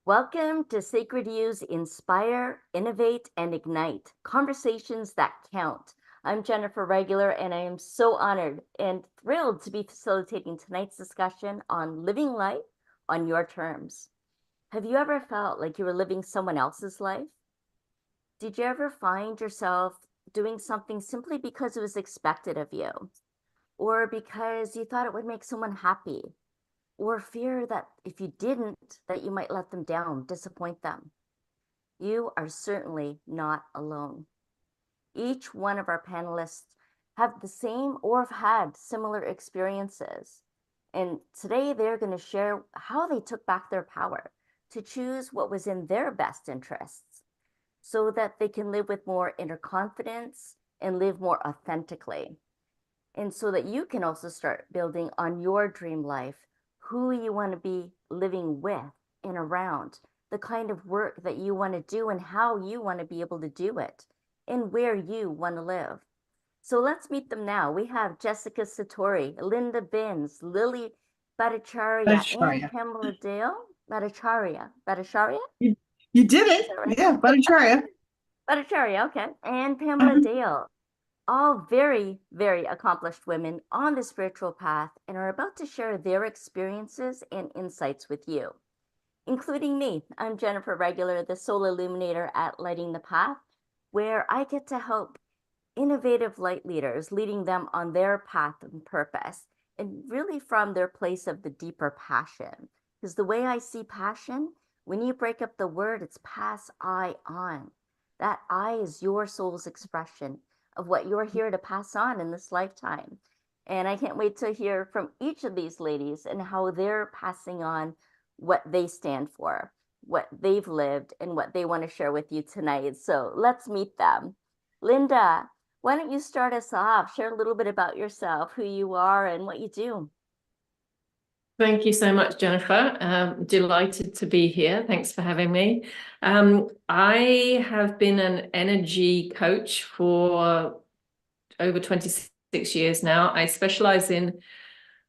Welcome to Sacred U's Inspire, Innovate, and Ignite, conversations that count. I'm Jennifer Regular, and I am so honored and thrilled to be facilitating tonight's discussion on living life on your terms. Have you ever felt like you were living someone else's life? Did you ever find yourself doing something simply because it was expected of you, or because you thought it would make someone happy? Or fear that if you didn't, that you might let them down, disappoint them? You are certainly not alone. Each one of our panelists have the same or have had similar experiences. And today they're going to share how they took back their power to choose what was in their best interests so that they can live with more inner confidence and live more authentically. And so that you can also start building on your dream life, who you want to be living with and around, the kind of work that you want to do and how you want to be able to do it, and where you want to live. So let's meet them now. We have Jessica Satori, Linda Binns, Lily Bhattacharya, and Bhattacharya. Pamela Dale. Bhattacharya? You did Is it. that right? Yeah, Bhattacharya. Bhattacharya, okay. And Pamela Dale. All very, very accomplished women on the spiritual path and are about to share their experiences and insights with you, including me. I'm Jennifer Regular, the Soul Illuminator at Lighting the Path, where I get to help innovative light leaders, leading them on their path and purpose, and really from their place of the deeper passion. Because the way I see passion, when you break up the word, it's pass I on. That I is your soul's expression of what you're here to pass on in this lifetime. And I can't wait to hear from each of these ladies and how they're passing on what they stand for, what they've lived, and what they want to share with you tonight. So let's meet them. Linda, why don't you start us off? Share a little bit about yourself, who you are, and what you do. Thank you so much, Jennifer. Delighted to be here. Thanks for having me. I have been an energy coach for over 26 years now. I specialize in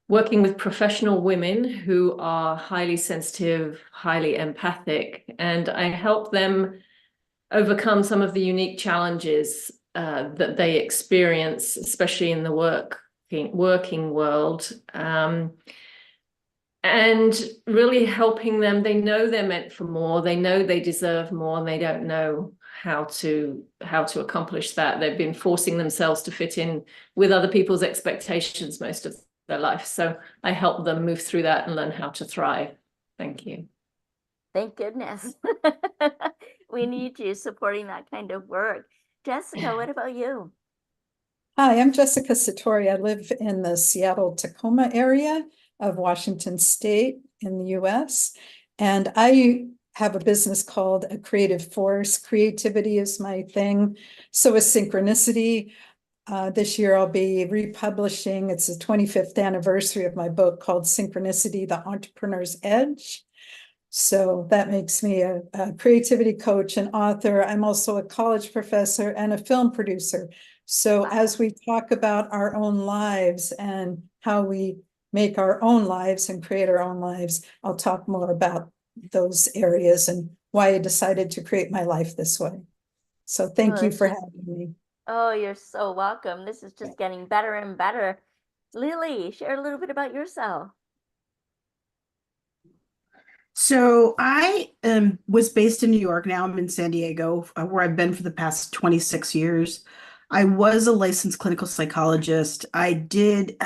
working with professional women who are highly sensitive, highly empathic, and I help them overcome some of the unique challenges that they experience, especially in the working world. And really helping them. They know they're meant for more. They know they deserve more, and they don't know how to accomplish that. They've been forcing themselves to fit in with other people's expectations most of their life. So I help them move through that and learn how to thrive. Thank you. Thank goodness. We need you supporting that kind of work. Jessica, what about you? Hi, I'm Jessica Satori. I live in the Seattle-Tacoma area of Washington State in the US. And I have a business called A Creative Force. Creativity is my thing. So is synchronicity. This year I'll be republishing. It's the 25th anniversary of my book called Synchronicity, The Entrepreneur's Edge. So that makes me a creativity coach and author. I'm also a college professor and a film producer. So as we talk about our own lives and how we make our own lives and create our own lives, I'll talk more about those areas and why I decided to create my life this way. So thank you for having me. Oh, you're so welcome. This is just getting better and better. Lily, share a little bit about yourself. So I was based in New York. Now I'm in San Diego, where I've been for the past 26 years. I was a licensed clinical psychologist. I did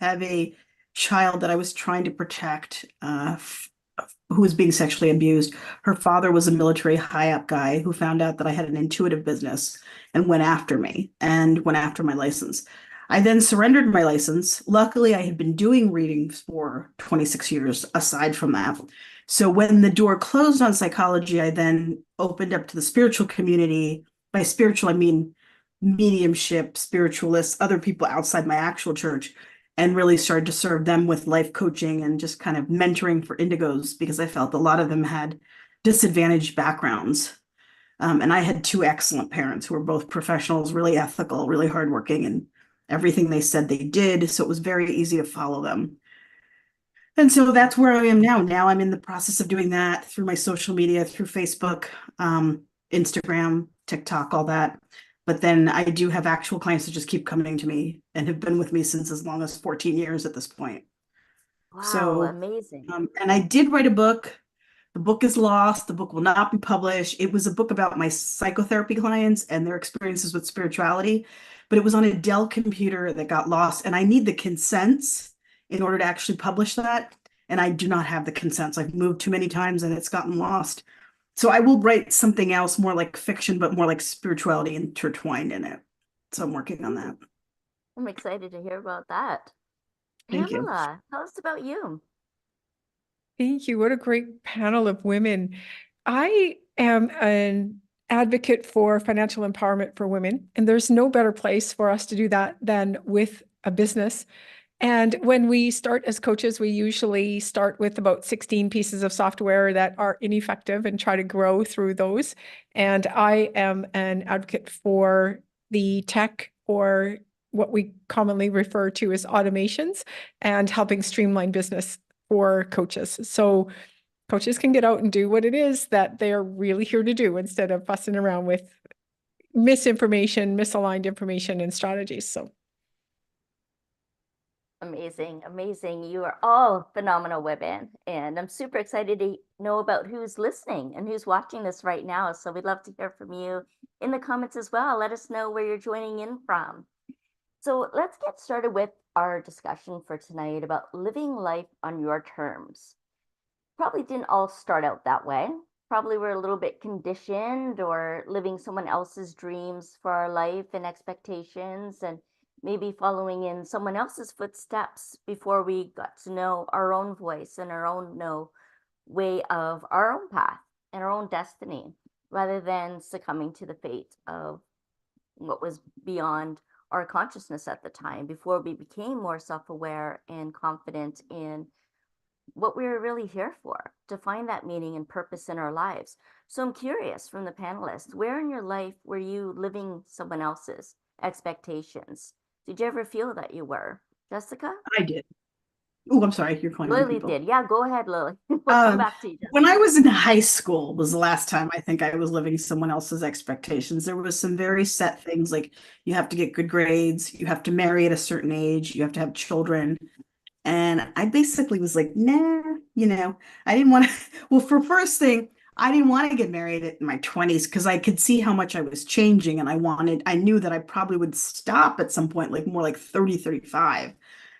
have a child that I was trying to protect, who was being sexually abused. Her father was a military high-up guy who found out that I had an intuitive business and went after me and went after my license. I then surrendered my license. Luckily, I had been doing readings for 26 years aside from that. So when the door closed on psychology, I then opened up to the spiritual community. By spiritual, I mean mediumship, spiritualists, other people outside my actual church, and really started to serve them with life coaching and just kind of mentoring for indigos, because I felt a lot of them had disadvantaged backgrounds. And I had two excellent parents who were both professionals, really ethical, really hardworking, and everything they said they did. So it was very easy to follow them. And so that's where I am now. Now I'm in the process of doing that through my social media, through Facebook, Instagram, TikTok, all that. But then I do have actual clients that just keep coming to me and have been with me since as long as 14 years at this point. Wow, So, amazing. and I did write a book. The book is lost. The book will not be published. It was a book about my psychotherapy clients and their experiences with spirituality, but it was on a Dell computer that got lost. And I need the consents in order to actually publish that. And I do not have the consents. I've moved too many times and it's gotten lost. So I will write something else more like fiction, but more like spirituality intertwined in it. So I'm working on that. I'm excited to hear about that. Thank you. Pamela, tell us about you. Thank you. What a great panel of women. I am an advocate for financial empowerment for women, and there's no better place for us to do that than with a business. And when we start as coaches, we usually start with about 16 pieces of software that are ineffective and try to grow through those. And I am an advocate for the tech, or what we commonly refer to as automations, and helping streamline business for coaches. So coaches can get out and do what it is that they're really here to do instead of fussing around with misinformation, misaligned information and strategies. So Amazing, amazing. You are all phenomenal women. And I'm super excited to know about who's listening and who's watching this right now. So we'd love to hear from you in the comments as well. Let us know where you're joining in from. So let's get started with our discussion for tonight about living life on your terms. Probably didn't all start out that way. Probably we're a little bit conditioned or living someone else's dreams for our life and expectations, and maybe following in someone else's footsteps before we got to know our own voice and our own way of our own path and our own destiny, rather than succumbing to the fate of what was beyond our consciousness at the time, before we became more self-aware and confident in what we were really here for, to find that meaning and purpose in our lives. So I'm curious, from the panelists, where in your life were you living someone else's expectations? Did you ever feel that you were? Jessica? I did. Oh, I'm sorry. You're calling on Lily people. did. Yeah, go ahead, Lily. We'll come back to you, Jessica. When I was in high school was the last time I think I was living someone else's expectations. There was some very set things like you have to get good grades, you have to marry at a certain age, you have to have children. And I basically was like, nah, I didn't want to. Well, for first thing, I didn't want to get married in my 20s because I could see how much I was changing. And I knew that I probably would stop at some point, like more like 30, 35.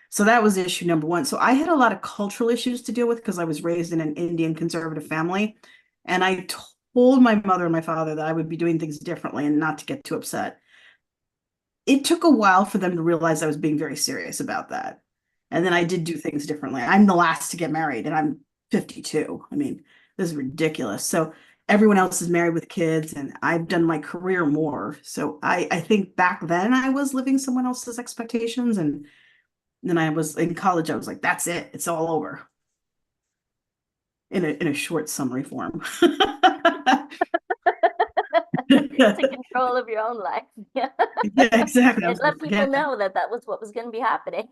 So that was issue number one. So I had a lot of cultural issues to deal with because I was raised in an Indian conservative family. And I told my mother and my father that I would be doing things differently and not to get too upset. It took a while for them to realize I was being very serious about that. And then I did do things differently. I'm the last to get married and I'm 52. I mean, this is ridiculous. So everyone else is married with kids and I've done my career more. So I think back then I was living someone else's expectations. And then I was in college, I was like, that's it. It's all over. In a short summary form. Take control of your own life. Yeah, exactly. And let people know that was what was going to be happening.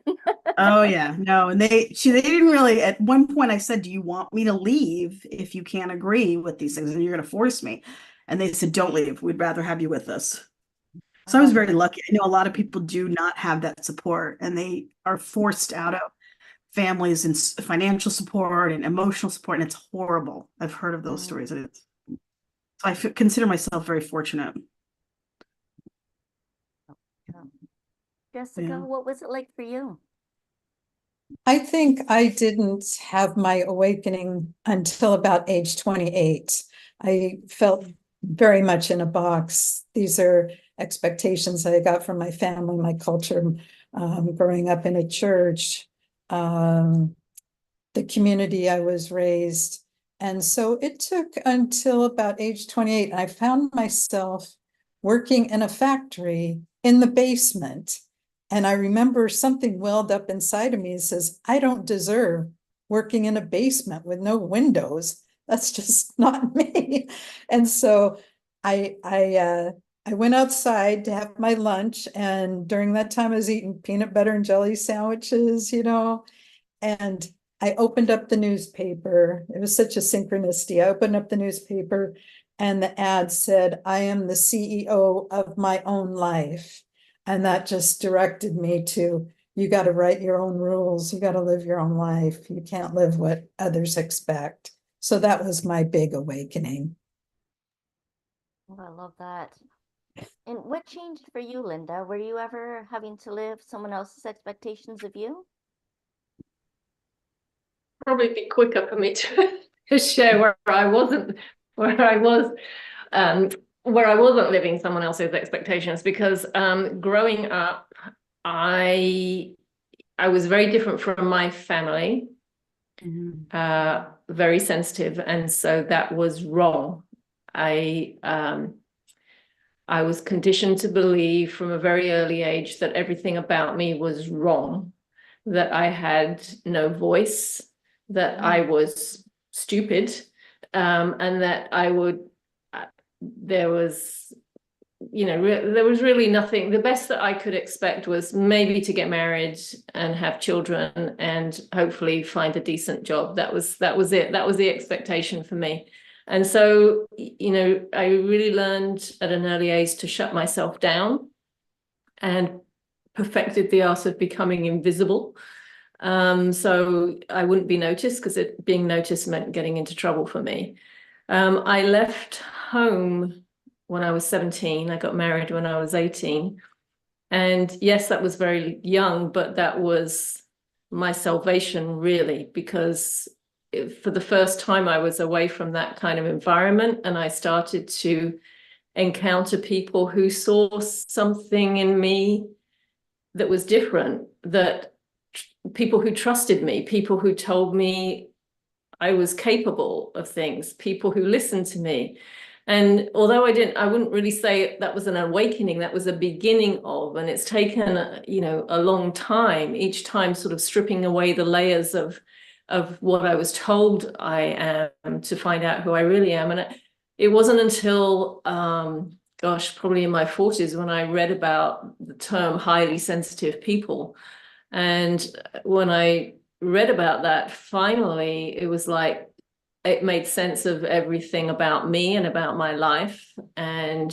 Oh yeah, no, and they didn't really. At one point, I said, "Do you want me to leave if you can't agree with these things, and you're going to force me?" And they said, "Don't leave. We'd rather have you with us." So I was very lucky. I know a lot of people do not have that support, and they are forced out of families and financial support and emotional support, and it's horrible. I've heard of those stories, and so I consider myself very fortunate. Jessica, what was it like for you? I think I didn't have my awakening until about age 28. I felt very much in a box. These are expectations I got from my family, my culture, growing up in a church, the community I was raised. And so it took until about age 28. I found myself working in a factory in the basement. And I remember something welled up inside of me and says, I don't deserve working in a basement with no windows. That's just not me. And so I went outside to have my lunch. And during that time, I was eating peanut butter and jelly sandwiches, and I opened up the newspaper. It was such a synchronicity. I opened up the newspaper and the ad said, I am the CEO of my own life. And that just directed me to, you got to write your own rules. You got to live your own life. You can't live what others expect. So that was my big awakening. Oh, I love that. And what changed for you, Linda? Were you ever having to live someone else's expectations of you? Probably be quicker for me to share where I wasn't, where I was, where I wasn't living someone else's expectations, because growing up, I was very different from my family, very sensitive, and so that was wrong. I was conditioned to believe from a very early age that everything about me was wrong, that I had no voice, that I was stupid, and that there was, there was really nothing. The best that I could expect was maybe to get married and have children and hopefully find a decent job. That was it. That was the expectation for me. And so, I really learned at an early age to shut myself down and perfected the art of becoming invisible. So I wouldn't be noticed, because being noticed meant getting into trouble for me. I left home when I was 17. I got married when I was 18. And yes, that was very young, but that was my salvation, really, because for the first time I was away from that kind of environment, and I started to encounter people who saw something in me that was different, that people who trusted me, people who told me I was capable of things, people who listened to me. And although I wouldn't really say that was an awakening, that was a beginning of, and it's taken, a long time, each time sort of stripping away the layers of what I was told I am, to find out who I really am. And it wasn't until, probably in my 40s, when I read about the term highly sensitive people. And when I read about that, finally, it was like, it made sense of everything about me and about my life. And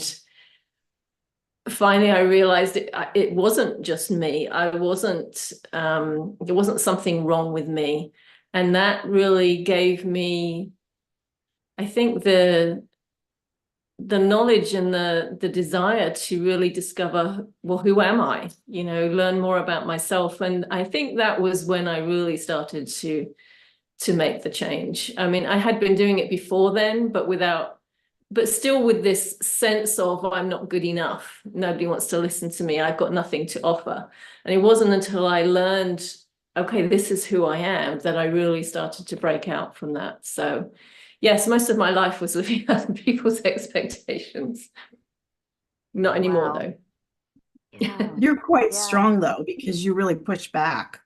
finally, I realized it wasn't just me. There wasn't something wrong with me. And that really gave me, I think, the knowledge and the desire to really discover, well, who am I? Learn more about myself. And I think that was when I really started to make the change. I mean, I had been doing it before then, but still with this sense of, I'm not good enough. Nobody wants to listen to me. I've got nothing to offer. And it wasn't until I learned, okay, this is who I am, that I really started to break out from that. So yes, most of my life was living out people's expectations. Not anymore, Wow. though. Yeah. You're quite Yeah. strong, though, because you really pushed back.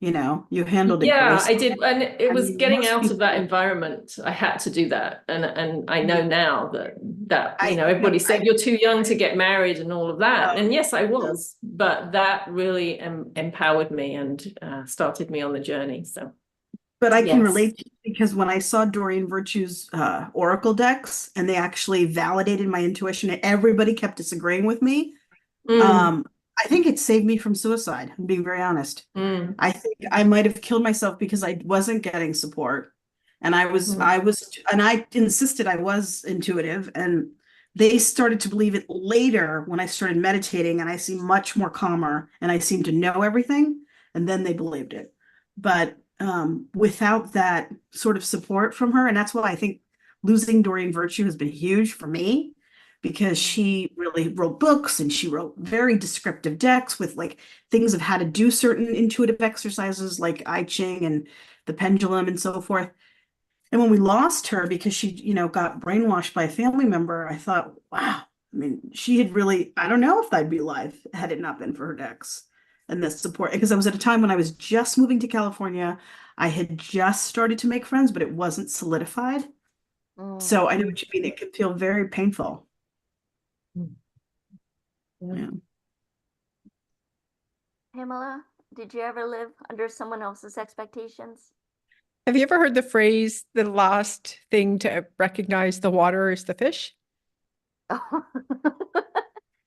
You handled it Yeah, I gracefully. did. And it was getting most out of that people- environment. I had to do that. And I know now that everybody said I- you're too young to get married and all of that. And yes, I No. was, but that really empowered me and started me on the journey. So, But I can yes. relate to you, because when I saw Doreen Virtue's Oracle decks, and they actually validated my intuition, and everybody kept disagreeing with me, I think it saved me from suicide. I'm being very honest. I think I might have killed myself because I wasn't getting support. And I insisted I was intuitive, and they started to believe it later when I started meditating, and I seemed much more calmer and I seemed to know everything. And then they believed it. But without that sort of support from her, and that's why I think losing Doreen Virtue has been huge for me, because she really wrote books, and she wrote very descriptive decks with like things of how to do certain intuitive exercises like I Ching and the pendulum and so forth. And when we lost her because she, got brainwashed by a family member, I thought, wow, I mean, she had really, I don't know if I'd be alive had it not been for her decks and the support. Because I was at a time when I was just moving to California. I had just started to make friends, but it wasn't solidified. So I know what you mean. It can feel very painful. Yeah. Pamela, did you ever live under someone else's expectations? Have you ever heard the phrase, the last thing to recognize the water is the fish?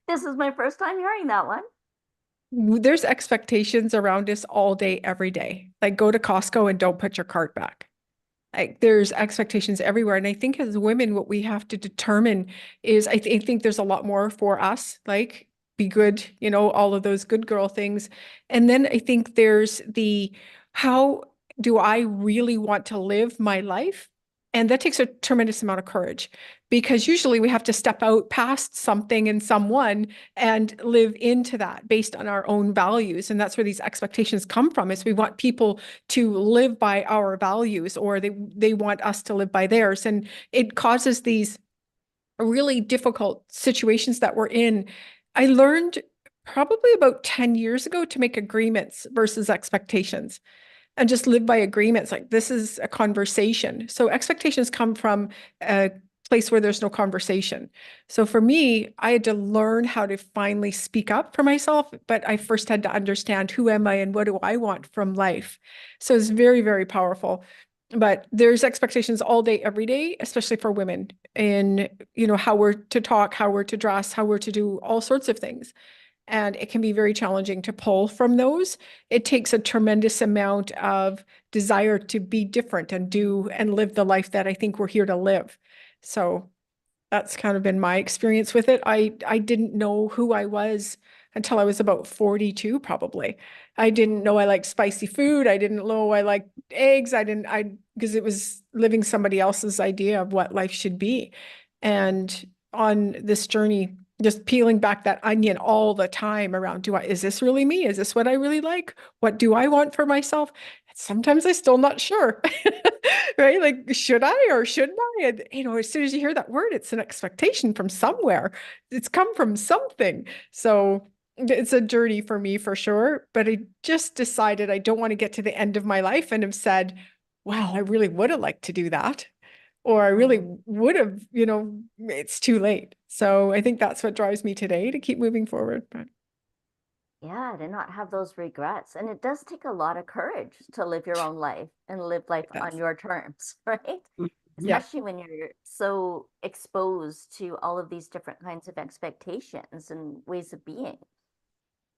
This is my first time hearing that one. There's expectations around us all day, every day. Like go to Costco and don't put your cart back. Like there's expectations everywhere. And I think as women, what we have to determine is I think there's a lot more for us, like be good, all of those good girl things. And then I think there's the how do I really want to live my life? And that takes a tremendous amount of courage because usually we have to step out past something and someone and live into that based on our own values. And that's where these expectations come from, is we want people to live by our values, or they want us to live by theirs. And it causes these really difficult situations that we're in. I learned probably about 10 years ago to make agreements versus expectations and just live by agreements. Like this is a conversation. So expectations come from a place where there's no conversation. So for me, I had to learn how to finally speak up for myself, but I first had to understand who am I and what do I want from life. So it's very, very powerful. But there's expectations all day, every day, especially for women in, how we're to talk, how we're to dress, how we're to do all sorts of things. And it can be very challenging to pull from those. It takes a tremendous amount of desire to be different and do and live the life that I think we're here to live. So that's kind of been my experience with it. I didn't know who I was until I was about 42, probably. I didn't know I liked spicy food. I didn't know I liked eggs. Because it was living somebody else's idea of what life should be. And on this journey, just peeling back that onion all the time around, is this really me? Is this what I really like? What do I want for myself? Sometimes I'm still not sure, right? Like, should I or shouldn't I? And, as soon as you hear that word, it's an expectation from somewhere. It's come from something. So it's a journey for me for sure. But I just decided I don't want to get to the end of my life and have said, wow, I really would have liked to do that. Or I really would have, it's too late. So I think that's what drives me today to keep moving forward. But Yeah, to not have those regrets. And it does take a lot of courage to live your own life and live life on your terms, right? yeah, Especially when you're so exposed to all of these different kinds of expectations and ways of being.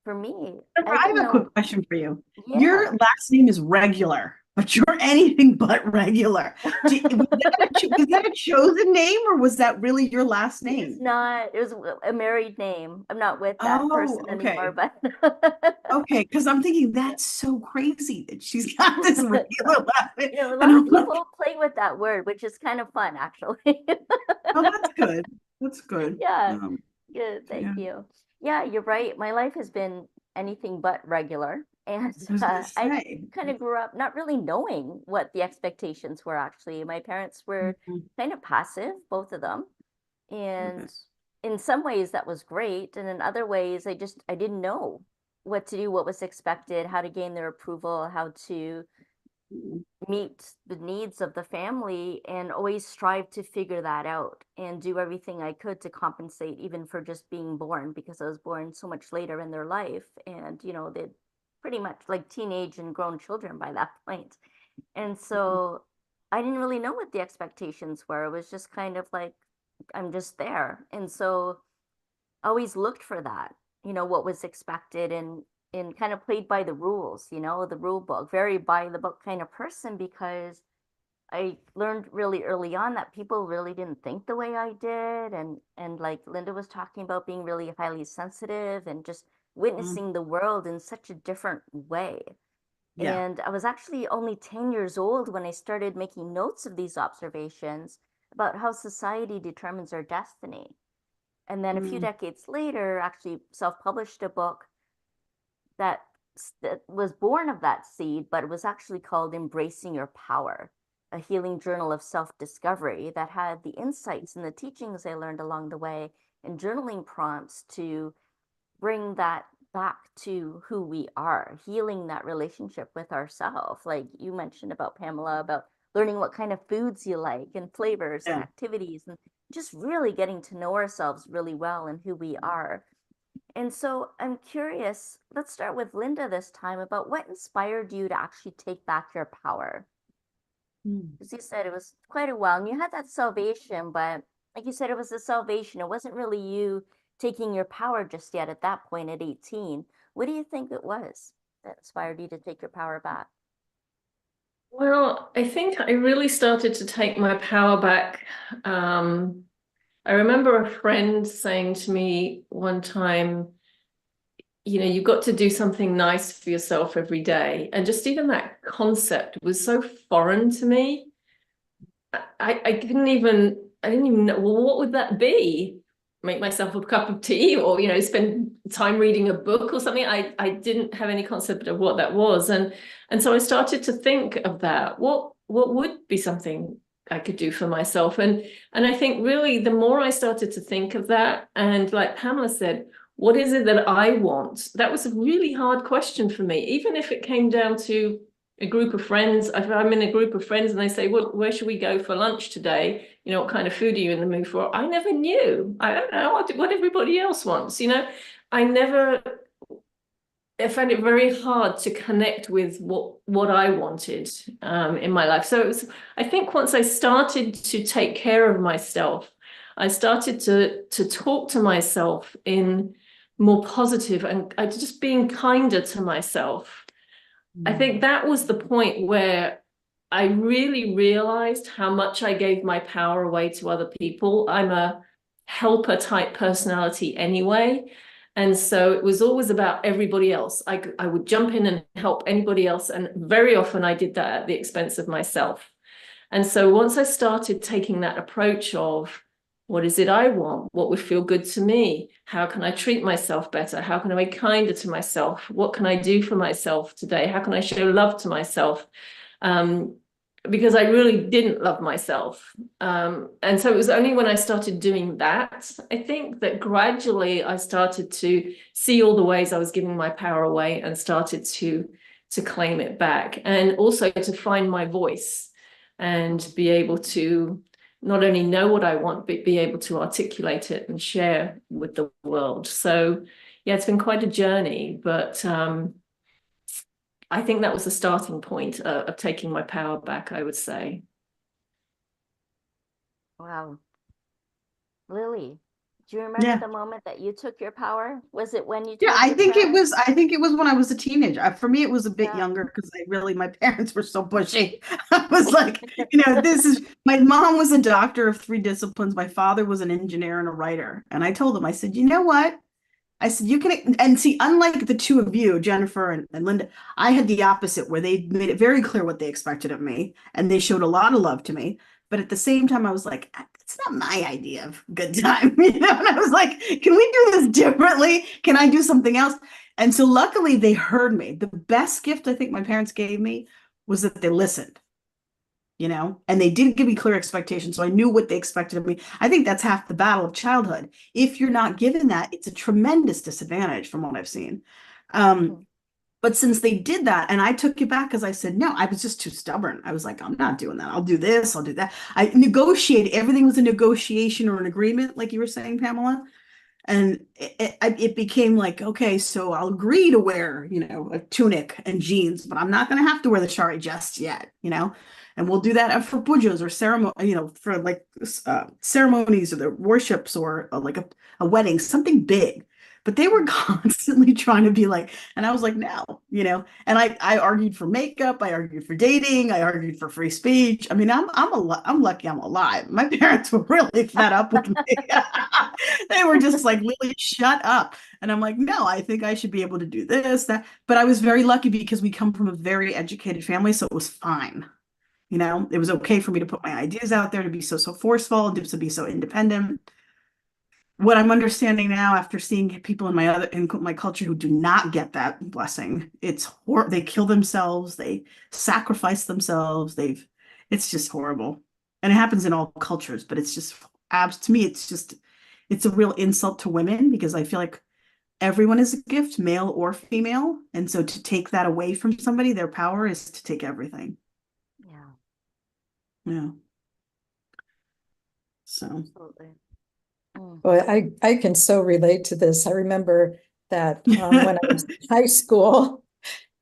For me, Jennifer, I I didn't have a quick know. question for you. Yeah. Your last name is Regular, but you're anything but regular. Was that a chosen name, or was that really your last It's name? not, it was a married name. I'm not with that Oh, person anymore, okay. but Okay, because I'm thinking that's so crazy that she's got this regular last name. a And lot of I'm like, people play with that word, which is kind of fun, actually. oh, that's good. That's good. Yeah, good. Yeah, Thank you. Yeah, you're right. My life has been anything but regular. And I was gonna I say. kind of grew up not really knowing what the expectations were actually. My parents were Mhm. kind of passive, both of them. Okay. And in some ways that was great. And in other ways, I didn't know what to do, what was expected, how to gain their approval, how to Mhm. meet the needs of the family, and always strive to figure that out and do everything I could to compensate, even for just being born, because I was born so much later in their life. And, they'd pretty much like teenage and grown children by that point. And so I didn't really know what the expectations were. It was just kind of like, I'm just there. And so I always looked for that, what was expected, and kind of played by the rules, the rule book, very by the book kind of person, because I learned really early on that people really didn't think the way I did. And like Linda was talking about, being really highly sensitive and just Mhm. witnessing the world in such a different way. Yeah. And I was actually only 10 years old when I started making notes of these observations about how society determines our destiny. And then a few Mm. decades later, actually self-published a book that that was born of that seed, but it was actually called Embracing Your Power, a healing journal of self-discovery that had the insights and the teachings I learned along the way, and journaling prompts to bring that back to who we are, healing that relationship with ourselves. Like you mentioned about Pamela, about learning what kind of foods you like and flavors and Yeah. activities, and just really getting to know ourselves really well and who we are. And so I'm curious, let's start with Linda this time, about what inspired you to actually take back your power. As you said, it was quite a while, and you had that salvation, but like you said, it was a salvation. It wasn't really you taking your power just yet at that point at 18. What do you think it was that inspired you to take your power back? Well, I think I really started to take my power back. I remember a friend saying to me one time, you've got to do something nice for yourself every day. And just even that concept was so foreign to me. I didn't even know, well, what would that be? Make myself a cup of tea, or spend time reading a book or something. I didn't have any concept of what that was. And so I started to think of that. What would be something I could do for myself? And I think really the more I started to think of that, and like Pamela said, what is it that I want? That was a really hard question for me, even if it came down to a group of friends. If I'm in a group of friends and they say, well, where should we go for lunch today? What kind of food are you in the mood for? I never knew. I don't know what everybody else wants. I found it very hard to connect with what I wanted in my life. So I think once I started to take care of myself, I started to talk to myself in more positive, and just being kinder to myself. I think that was the point where I really realized how much I gave my power away to other people. I'm a helper type personality anyway. And so it was always about everybody else. I would jump in and help anybody else. And very often I did that at the expense of myself. And so once I started taking that approach of, what is it I want? What would feel good to me? How can I treat myself better? How can I be kinder to myself? What can I do for myself today? How can I show love to myself? Because I really didn't love myself. And so it was only when I started doing that, I think, that gradually I started to see all the ways I was giving my power away and started to claim it back, and also to find my voice and be able to not only know what I want, but be able to articulate it and share with the world. So yeah, it's been quite a journey, but I think that was the starting point of taking my power back, I would say. Wow. Lily, do you remember the moment that you took your power? Was it when you Yeah, told I your think it parents? was. I think it was when I was a teenager. For me, it was a bit Yeah. younger because my parents were so pushy. I was like, this is my mom was a doctor of three disciplines. My father was an engineer and a writer. And I told him, I said, you know what? I said, you can, and see, unlike the two of you, Jennifer and Linda, I had the opposite where they made it very clear what they expected of me and they showed a lot of love to me. But at the same time, I was like, it's not my idea of good time. And I was like, can we do this differently? Can I do something else? And so luckily they heard me. The best gift I think my parents gave me was that they listened, and they didn't give me clear expectations. So I knew what they expected of me. I think that's half the battle of childhood. If you're not given that, it's a tremendous disadvantage from what I've seen. But since they did that, and I took it back because I said, no, I was just too stubborn. I was like, I'm not doing that. I'll do this, I'll do that. I negotiated. Everything was a negotiation or an agreement, like you were saying, Pamela. And it became like, okay, so I'll agree to wear, a tunic and jeans, but I'm not going to have to wear the shari just yet, and we'll do that for pujos or ceremony, for like ceremonies or the worships or like a wedding, something big. But they were constantly trying to be like, and I was like, no, and I argued for makeup, I argued for dating, I argued for free speech. I mean, I'm lucky I'm alive. My parents were really fed up with me. They were just like, Lily, shut up. And I'm like, no, I think I should be able to do this, that. But I was very lucky because we come from a very educated family, so it was fine. It was okay for me to put my ideas out there, to be so forceful, to be so independent. What I'm understanding now, after seeing people in my culture who do not get that blessing, they kill themselves, they sacrifice themselves, it's just horrible. And it happens in all cultures, but it's just to me, it's a real insult to women because I feel like everyone is a gift, male or female. And so to take that away from somebody, their power is to take everything. Yeah. Yeah. So. Absolutely. Well, I can so relate to this. I remember that when I was in high school,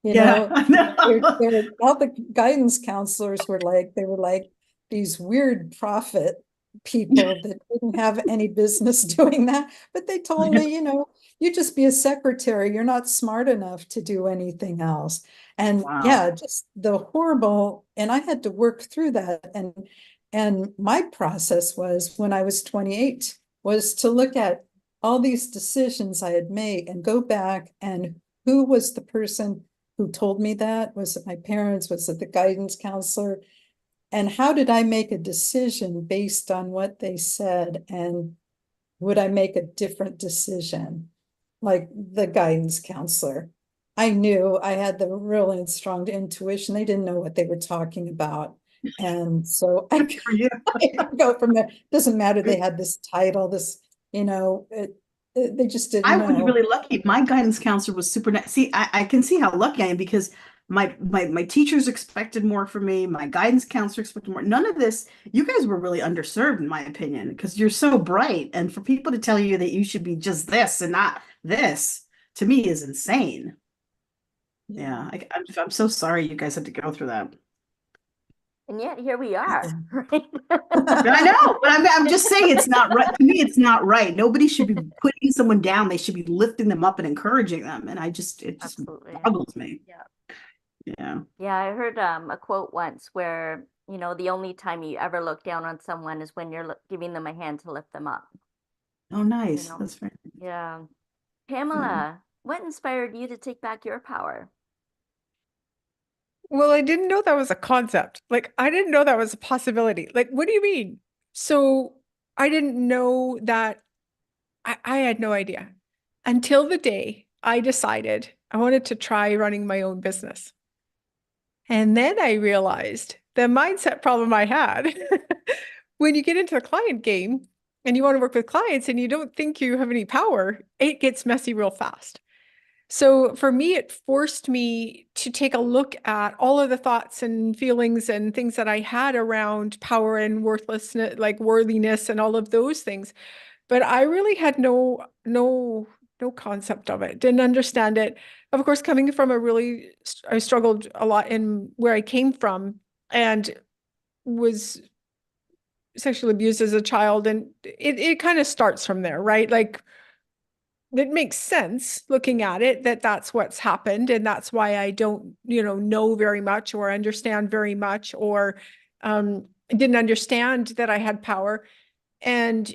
You Yeah, know, I know. all the guidance counselors were like, they were like these weird prophet people that didn't have any business doing that. But they told me, you know, you just be a secretary. You're not smart enough to do anything else. And Wow. yeah, just the horrible, and I had to work through that. And my process was when I was 28, was to look at all these decisions I had made and go back and who was the person who told me that? Was it my parents? Was it the guidance counselor? And how did I make a decision based on what they said? And would I make a different decision? Like the guidance counselor. I knew I had the really strong intuition. They didn't know what they were talking about. And so I Good for you. go from there. Doesn't matter. They had this title, this, you know, they just didn't I was know. really lucky. My guidance counselor was super nice. See, I can see how lucky I am because my teachers expected more from me. My guidance counselor expected more. None of this, you guys were really underserved, in my opinion, because you're so bright. And for people to tell you that you should be just this and not this, to me is insane. Yeah, I'm so sorry you guys had to go through that. And yet here we are, right? I know, but I'm just saying it's not right. To me, it's not right. Nobody should be putting someone down. They should be lifting them up and encouraging them. And it just Absolutely. boggles me. Yeah. Yeah. Yeah, I heard a quote once where, you know, the only time you ever look down on someone is when you're giving them a hand to lift them up, Oh, you nice. know. That's right. Yeah. Yeah. Pamela, what inspired you to take back your power? Well, I didn't know that was a concept. Like, I didn't know that was a possibility. Like, what do you mean? So I didn't know that. I had no idea until the day I decided I wanted to try running my own business. And then I realized the mindset problem I had when you get into the client game and you want to work with clients and you don't think you have any power, it gets messy real fast. So for me, it forced me to take a look at all of the thoughts and feelings and things that I had around power and worthlessness, like worthiness and all of those things. But I really had no concept of it, didn't understand it. Of course, coming from I struggled a lot in where I came from and was sexually abused as a child. And it kind of starts from there, right? Like it makes sense looking at it that that's what's happened. And that's why I don't, know very much or understand very much or didn't understand that I had power. And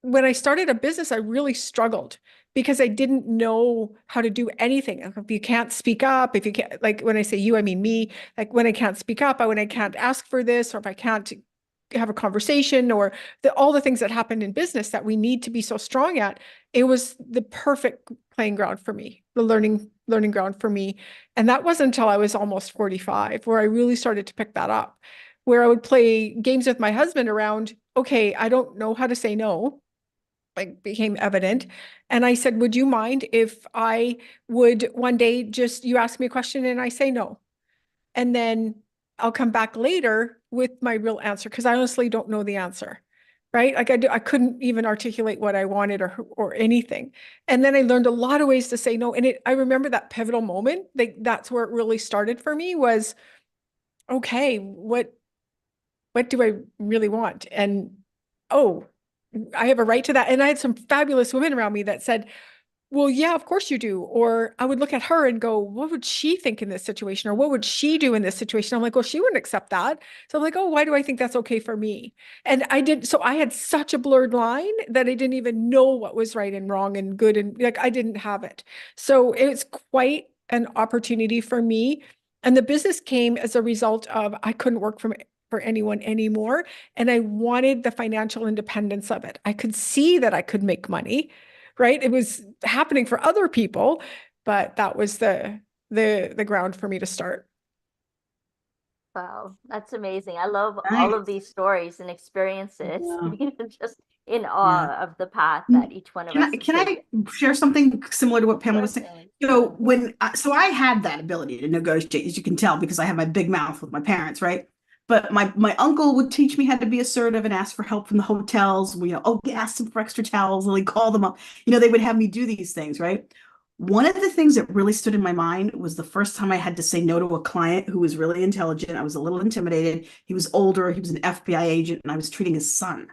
when I started a business, I really struggled because I didn't know how to do anything. If you can't speak up, if you can't, like when I say you, I mean me, like when I can't speak up, when I can't ask for this, or if I can't have a conversation or all the things that happen in business that we need to be so strong at, it was the perfect playing ground for me, the learning ground for me. And that wasn't until I was almost 45 where I really started to pick that up, where I would play games with my husband around, okay, I don't know how to say no, like became evident. And I said, would you mind if I would one day just, you ask me a question and I say no? And then I'll come back later with my real answer because I honestly don't know the answer. Right. Like I couldn't even articulate what I wanted or anything. And then I learned a lot of ways to say no. And I remember that pivotal moment, like that's where it really started for me was, okay, what do I really want? And oh, I have a right to that. And I had some fabulous women around me that said, well, yeah, of course you do. Or I would look at her and go, what would she think in this situation? Or what would she do in this situation? I'm like, well, she wouldn't accept that. So I'm like, oh, why do I think that's okay for me? And so I had such a blurred line that I didn't even know what was right and wrong and good. And like, I didn't have it. So it's quite an opportunity for me. And the business came as a result of I couldn't work for anyone anymore. And I wanted the financial independence of it. I could see that I could make money, right? It was happening for other people, but that was the ground for me to start. Wow, that's amazing. I love all of Nice. these stories and experiences. Yeah. Just in Yeah. aw of the path that each one of us have Can I taken. share something similar to what Of Pamela was course, saying? Ellen. So I had that ability to negotiate, as you can tell, because I have my big mouth with my parents, right? But my uncle would teach me how to be assertive and ask for help from the hotels. Oh, ask them for extra towels, and like call them up. They would have me do these things, right? One of the things that really stood in my mind was the first time I had to say no to a client who was really intelligent. I was a little intimidated. He was older, he was an FBI agent, and I was treating his son,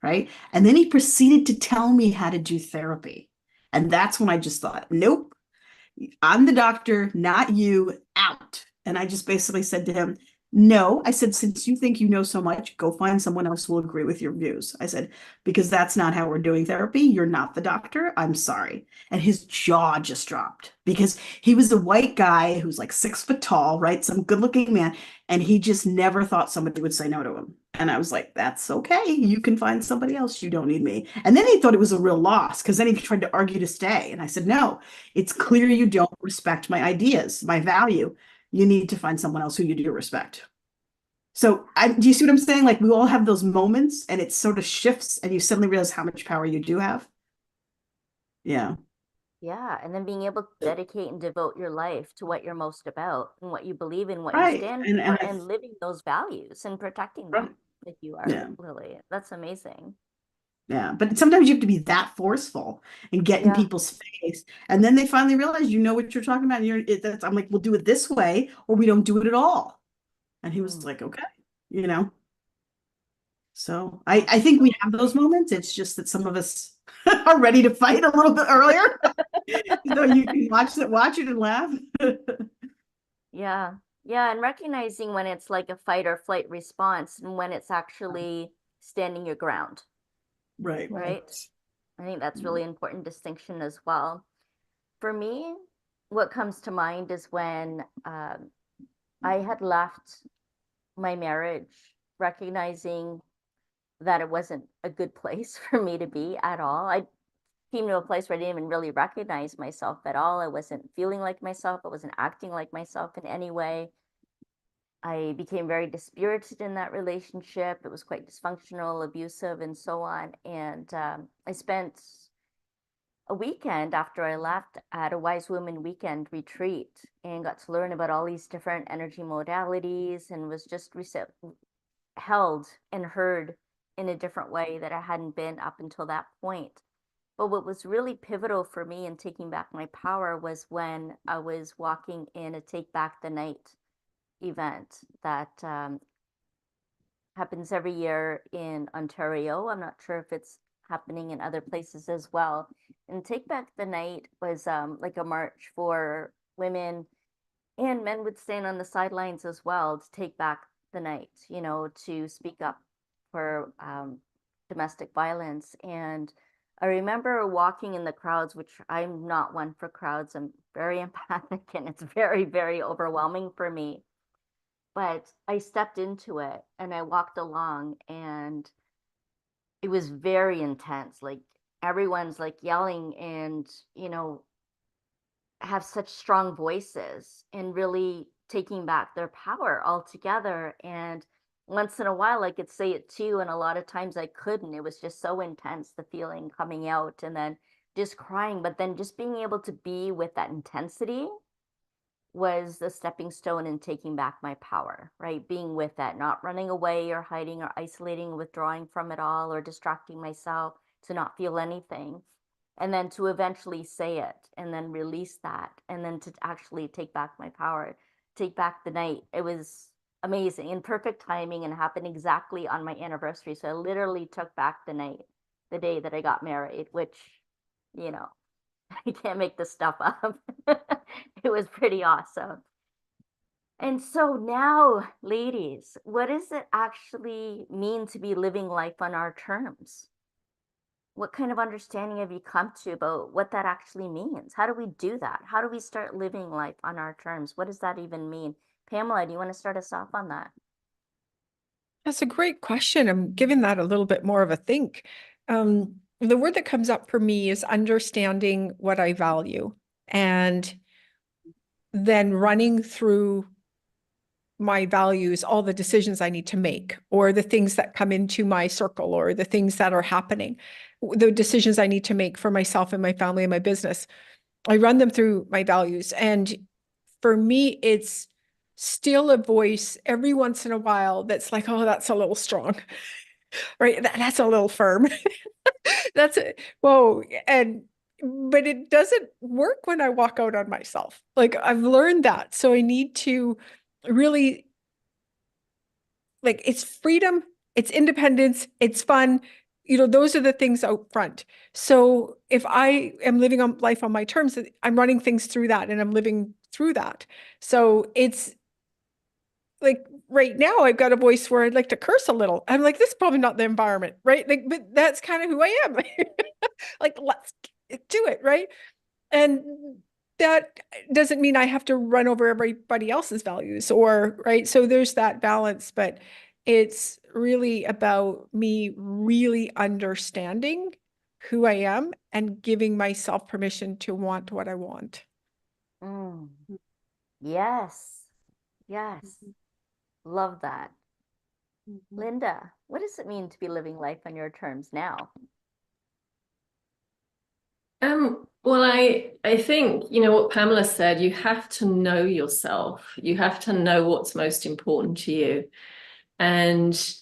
right? And then he proceeded to tell me how to do therapy. And that's when I just thought, nope, I'm the doctor, not you, out. And I just basically said to him, no, I said, since you think you know so much, go find someone else who will agree with your views. I said, because that's not how we're doing therapy. You're not the doctor. I'm sorry. And his jaw just dropped because he was a white guy who's like 6 foot tall, right? Some good looking man. And he just never thought somebody would say no to him. And I was like, that's okay. You can find somebody else. You don't need me. And then he thought it was a real loss because then he tried to argue to stay. And I said, no, it's clear you don't respect my ideas, my value. You need to find someone else who you do respect. So do you see what I'm saying? Like we all have those moments and it sort of shifts and you suddenly realize how much power you do have. Yeah. Yeah, and then being able to dedicate and devote your life to what you're most about and what you believe in, what you Right. stand And for, and living those values and protecting right. them like you Yeah. are, Lily. That's amazing. Yeah. But sometimes you have to be that forceful and get in Yeah. people's face. And then they finally realize you know what you're talking about. And I'm like, we'll do it this way or we don't do it at all. And he was like, okay, you know. So I think we have those moments. It's just that some of us are ready to fight a little bit earlier. So you can watch it and laugh. Yeah. Yeah. And recognizing when it's like a fight or flight response and when it's actually standing your ground, Right. right? I think that's really important distinction as well. For me, what comes to mind is when I had left my marriage, recognizing that it wasn't a good place for me to be at all. I came to a place where I didn't even really recognize myself at all. I wasn't feeling like myself. I wasn't acting like myself in any way. I became very dispirited in that relationship. It was quite dysfunctional, abusive, and so on. And I spent a weekend after I left at a Wise Woman weekend retreat and got to learn about all these different energy modalities and was just held and heard in a different way that I hadn't been up until that point. But what was really pivotal for me in taking back my power was when I was walking in a Take Back the Night event that happens every year in Ontario. I'm not sure if it's happening in other places as well. And Take Back the Night was like a march for women, and men would stand on the sidelines as well to take back the night, you know, to speak up for domestic violence. And I remember walking in the crowds, which I'm not one for crowds. I'm very empathic and it's very, very overwhelming for me. But I stepped into it and I walked along and it was very intense. Like everyone's like yelling and, you know, have such strong voices and really taking back their power altogether. And once in a while, I could say it too. And a lot of times I couldn't. It was just so intense, the feeling coming out and then just crying. But then just being able to be with that intensity was the stepping stone in taking back my power, right? Being with that, not running away or hiding or isolating, withdrawing from it all or distracting myself to not feel anything. And then to eventually say it and then release that and then to actually take back my power, take back the night. It was amazing and perfect timing and happened exactly on my anniversary. So I literally took back the night, the day that I got married, which, you know, you can't make this stuff up. It was pretty awesome. And so now, ladies, what does it actually mean to be living life on our terms? What kind of understanding have you come to about what that actually means? How do we do that? How do we start living life on our terms? What does that even mean? Pamela, do you want to start us off on that? That's a great question. I'm giving that a little bit more of a think. The word that comes up for me is understanding what I value and then running through my values, all the decisions I need to make, or the things that come into my circle, or the things that are happening, the decisions I need to make for myself and my family and my business. I run them through my values. And for me, it's still a voice every once in a while that's like, oh, that's a little strong, right? That's a little firm. That's it. Whoa. And but it doesn't work when I walk out on myself. Like I've learned that. So I need to really, like, it's freedom, it's independence, it's fun. Those are the things out front. So if I am living on life on my terms, I'm running things through that and I'm living through that. So it's like right now I've got a voice where I'd like to curse a little. I'm like, this is probably not the environment, right? Like, but that's kind of who I am. Like, let's do it, right? And that doesn't mean I have to run over everybody else's values or, right? So there's that balance, but it's really about me really understanding who I am and giving myself permission to want what I want. Mm. Yes. Yes. Love that. Linda, what does it mean to be living life on your terms now? Well, I think, what Pamela said, you have to know yourself. You have to know what's most important to you and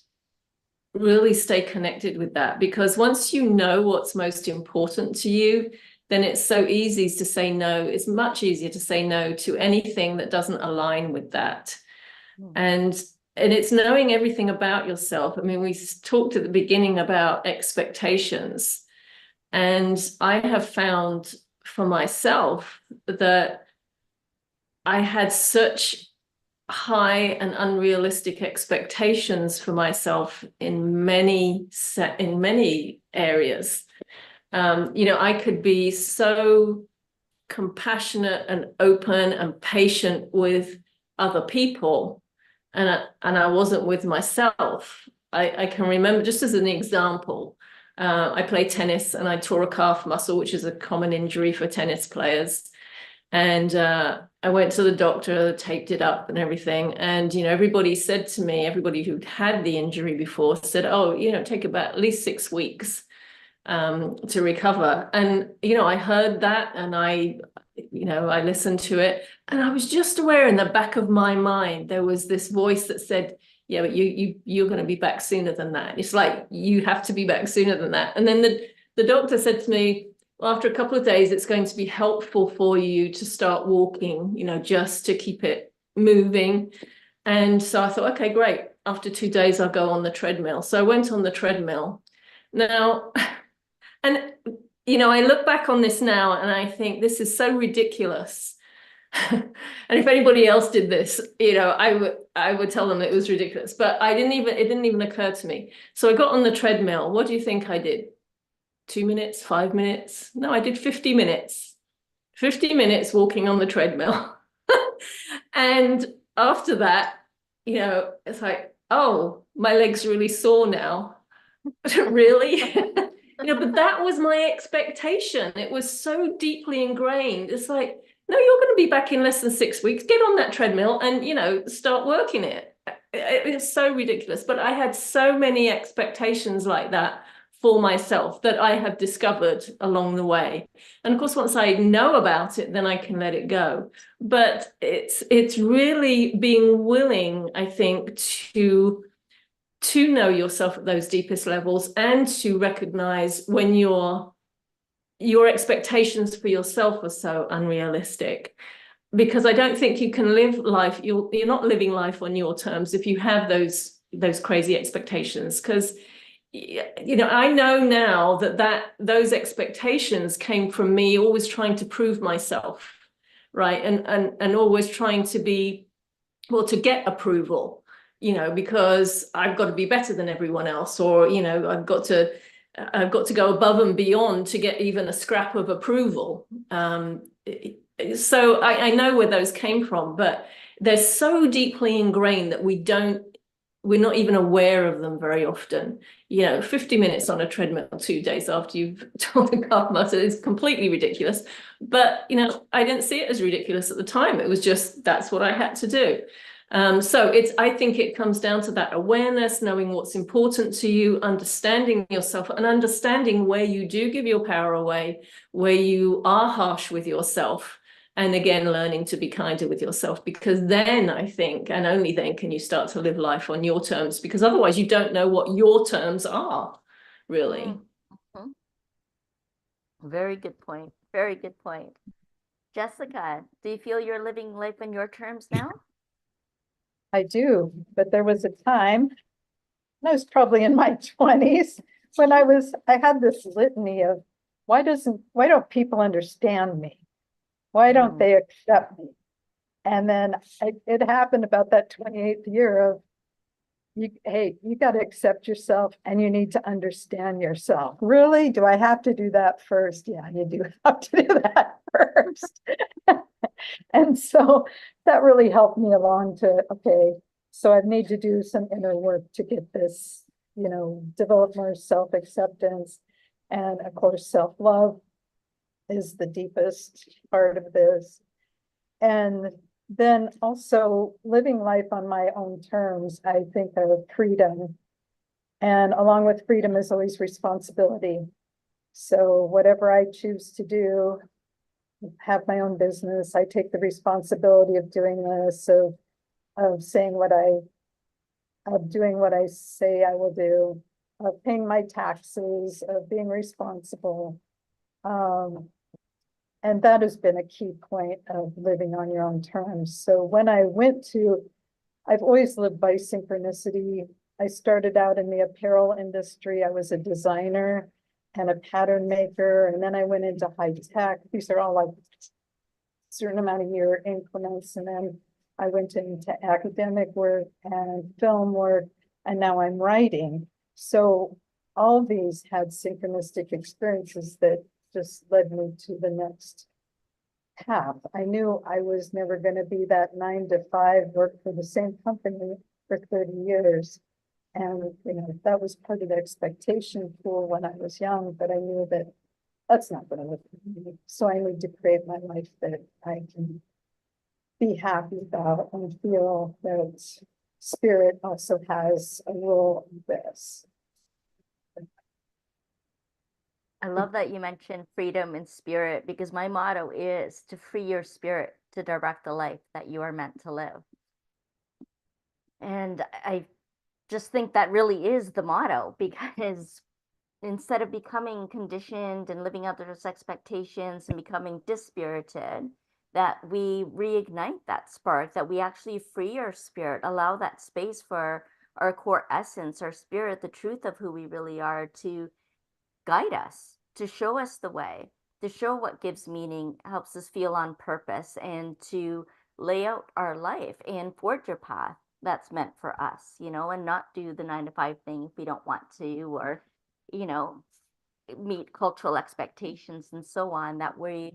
really stay connected with that. Because once you know what's most important to you, then it's so easy to say no. It's much easier to say no to anything that doesn't align with that. And it's knowing everything about yourself. I mean, we talked at the beginning about expectations. And I have found for myself that I had such high and unrealistic expectations for myself in many areas. I could be so compassionate and open and patient with other people, and I wasn't with myself. I can remember, just as an example, I play tennis and I tore a calf muscle, which is a common injury for tennis players. And I went to the doctor, taped it up and everything. And, everybody said to me, everybody who'd had the injury before said, oh, take about at least 6 weeks to recover. And, I heard that and I listened to it. And I was just aware in the back of my mind, there was this voice that said, yeah, but you're going to be back sooner than that. It's like, you have to be back sooner than that. And then the doctor said to me, well, after a couple of days, it's going to be helpful for you to start walking, just to keep it moving. And so I thought, okay, great. After 2 days, I'll go on the treadmill. So I went on the treadmill. Now, and, I look back on this now and I think this is so ridiculous. And if anybody else did this, I would tell them it was ridiculous, but it didn't even occur to me. So I got on the treadmill. What do you think I did? 2 minutes, 5 minutes? No, I did 50 minutes. 50 minutes walking on the treadmill. And after that, it's like, oh, my leg's really sore now. Really? But that was my expectation. It was so deeply ingrained. It's like, no, you're going to be back in less than 6 weeks. Get on that treadmill and, start working it. It's so ridiculous. But I had so many expectations like that for myself that I have discovered along the way. And of course, once I know about it, then I can let it go. But it's really being willing, I think, to know yourself at those deepest levels and to recognize when your expectations for yourself are so unrealistic. Because I don't think you can live life, you're not living life on your terms if you have those crazy expectations. Because I know now that those expectations came from me always trying to prove myself, right? And always trying to to get approval, because I've got to be better than everyone else, or, I've got to go above and beyond to get even a scrap of approval. So I know where those came from, but they're so deeply ingrained that we're not even aware of them very often. 50 minutes on a treadmill 2 days after you've torn the calf muscle is completely ridiculous. But, I didn't see it as ridiculous at the time. It was just, that's what I had to do. So I think it comes down to that awareness, knowing what's important to you, understanding yourself and understanding where you do give your power away, where you are harsh with yourself. And again, learning to be kinder with yourself, because then I think, and only then can you start to live life on your terms, because otherwise you don't know what your terms are, really. Very good point. Very good point. Jessica, do you feel you're living life on your terms now? I do, but there was a time, and I was probably in my 20s, when I had this litany of why don't people understand me? Why don't Mm. they accept me? And then it happened about that 28th year of hey, you got to accept yourself and you need to understand yourself. Really? Do I have to do that first? Yeah, you do have to do that first. And so that really helped me along to, okay, so I need to do some inner work to get this, develop more self-acceptance. And of course, self-love is the deepest part of this. And then also living life on my own terms, I think of freedom. And along with freedom is always responsibility. So whatever I choose to do, have my own business, I take the responsibility of doing this, of saying of doing what I say I will do, of paying my taxes, of being responsible. And that has been a key point of living on your own terms. So when I've always lived by synchronicity. I started out in the apparel industry. I was a designer and a pattern maker, and then I went into high tech. These are all like certain amount of year increments. And then I went into academic work and film work, and now I'm writing. So all these had synchronistic experiences that just led me to the next path. I knew I was never going to be that 9 to 5, work for the same company for 30 years. And, that was part of the expectation pool when I was young, but I knew that that's not going to work for me. So I need to create my life that I can be happy about and feel that spirit also has a role in this. I love that you mentioned freedom and spirit, because my motto is to free your spirit to direct the life that you are meant to live. And I just think that really is the motto, because instead of becoming conditioned and living out those expectations and becoming dispirited, that we reignite that spark, that we actually free our spirit, allow that space for our core essence, our spirit, the truth of who we really are, to guide us, to show us the way, to show what gives meaning, helps us feel on purpose, and to lay out our life and forge a path that's meant for us, and not do the 9 to 5 thing if we don't want to, or, meet cultural expectations and so on, that we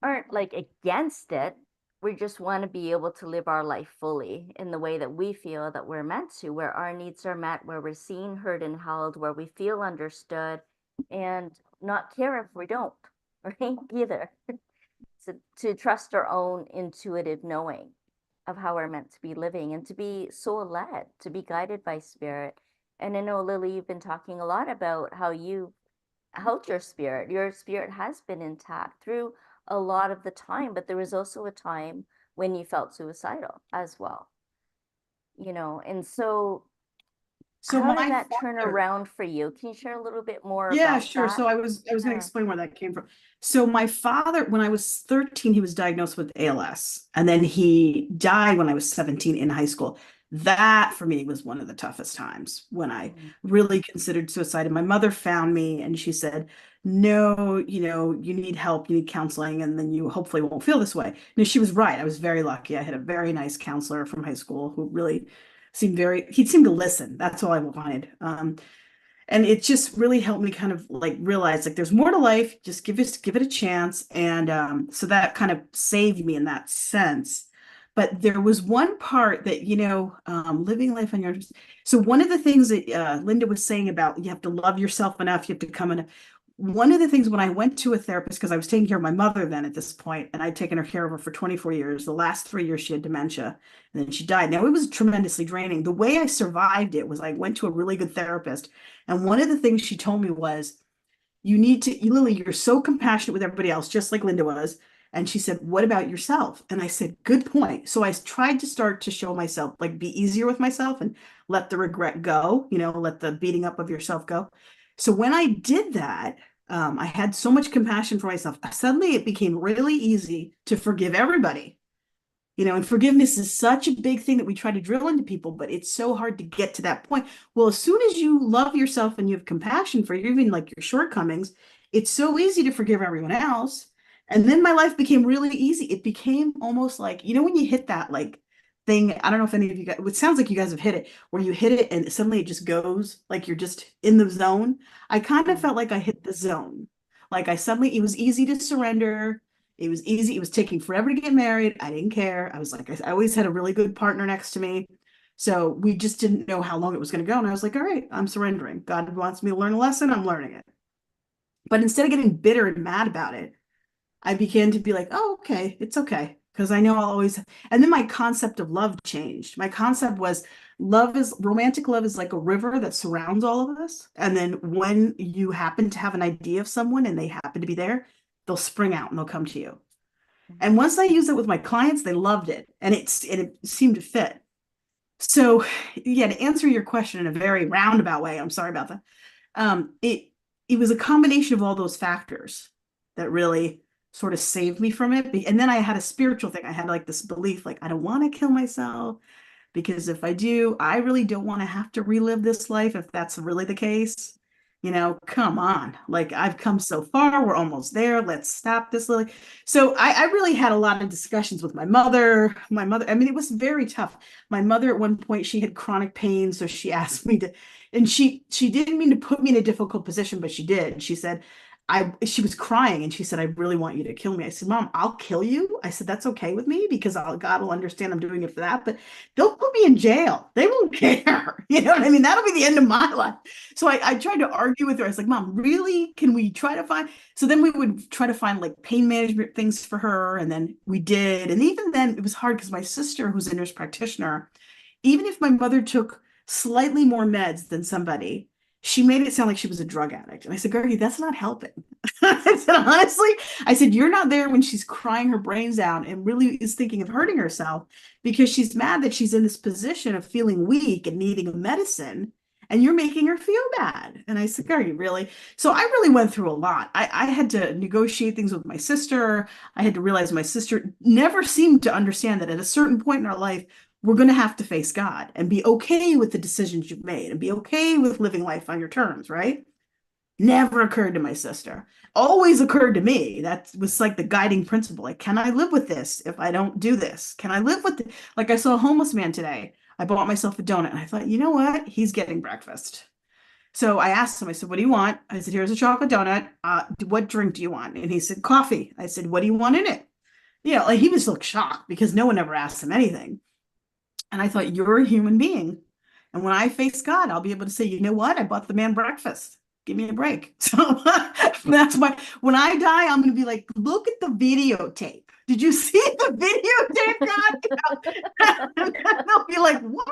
aren't like against it. We just want to be able to live our life fully in the way that we feel that we're meant to, where our needs are met, where we're seen, heard, and held, where we feel understood, and not care if we don't, right? Either. So to trust our own intuitive knowing of how we're meant to be living, and to be soul led, to be guided by spirit. And I know, Lily, you've been talking a lot about how you held your spirit. Your spirit has been intact through a lot of the time, but there was also a time when you felt suicidal as well, and so So how did my that turn father, around for you? Can you share a little bit more yeah, about sure. that? So I was going to Yeah. explain where that came from. So my father, when I was 13, he was diagnosed with ALS, and then he died when I was 17 in high school. That for me was one of the toughest times when I really considered suicide. And my mother found me and she said, no, you need help, you need counseling, and then you hopefully won't feel this way. And she was right. I was very lucky. I had a very nice counselor from high school who really he seemed to listen. That's all I wanted. And it just really helped me kind of like realize like there's more to life, just give it a chance. And so that kind of saved me in that sense. But there was one part that, living life on your terms. So one of the things that Linda was saying about you have to love yourself enough, you have to come in. One of the things when I went to a therapist, because I was taking care of my mother then at this point, and I'd taken her care of her for 24 years. The last 3 years she had dementia, and then she died. Now it was tremendously draining. The way I survived it was I went to a really good therapist, and one of the things she told me was, Lily, you're so compassionate with everybody else, just like Linda was. And she said, what about yourself? And I said, good point. So I tried to start to show myself, like be easier with myself and let the regret go, let the beating up of yourself go. So when I did that, I had so much compassion for myself. Suddenly it became really easy to forgive everybody. And forgiveness is such a big thing that we try to drill into people, but it's so hard to get to that point. Well, as soon as you love yourself and you have compassion for even like your shortcomings, it's so easy to forgive everyone else. And then my life became really easy. It became almost like, when you hit that like thing, I don't know if any of you guys, it sounds like you guys have hit it, where you hit it and suddenly it just goes, like you're just in the zone. I kind of felt like I hit the zone. Like it was easy to surrender. It was easy. It was taking forever to get married. I didn't care. I was like, I always had a really good partner next to me. So we just didn't know how long it was going to go. And I was like, all right, I'm surrendering. God wants me to learn a lesson. I'm learning it. But instead of getting bitter and mad about it, I began to be like, oh, okay, it's okay. Because I know I'll always, and then my concept of love changed. My concept was romantic love is like a river that surrounds all of us. And then when you happen to have an idea of someone and they happen to be there, they'll spring out and they'll come to you. And once I used it with my clients, they loved it and it seemed to fit. So yeah, to answer your question in a very roundabout way, I'm sorry about that. It was a combination of all those factors that really sort of saved me from it. And then I had a spiritual thing. I had like this belief, like, I don't want to kill myself because if I do, I really don't want to have to relive this life if that's really the case. Come on. Like, I've come so far. We're almost there. Let's stop this, Lily. So I really had a lot of discussions with my mother. I mean, it was very tough. My mother at one point, she had chronic pain. So she asked me to, and she didn't mean to put me in a difficult position, but she did. She said, she was crying and she said, I really want you to kill me. I said, Mom, I'll kill you. I said, that's okay with me because God will understand I'm doing it for that, but they'll put me in jail. They won't care. You know what I mean? That'll be the end of my life. So I tried to argue with her. I was like, Mom, really? Can we try to find? So then we would try to find like pain management things for her. And then we did. And even then it was hard because my sister, who's a nurse practitioner, even if my mother took slightly more meds than somebody, she made it sound like she was a drug addict. And I said, Gertie, that's not helping. I said, honestly, I said, you're not there when she's crying her brains out and really is thinking of hurting herself because she's mad that she's in this position of feeling weak and needing a medicine. And you're making her feel bad. And I said, Gertie, really? So I really went through a lot. I had to negotiate things with my sister. I had to realize my sister never seemed to understand that at a certain point in our life, we're going to have to face God and be okay with the decisions you've made and be okay with living life on your terms, right? Never occurred to my sister. Always occurred to me. That was like the guiding principle. Like, can I live with this if I don't do this? Can I live with it? Like, I saw a homeless man today. I bought myself a donut and I thought, you know what? He's getting breakfast. So I asked him, I said, what do you want? I said, here's a chocolate donut. What drink do you want? And he said, coffee. I said, what do you want in it? Like he was like shocked because no one ever asked him anything. And I thought, you're a human being. And when I face God, I'll be able to say, you know what? I bought the man breakfast. Give me a break. So that's when I die, I'm going to be like, look at the videotape. Did you see the videotape, God? They'll be like, what?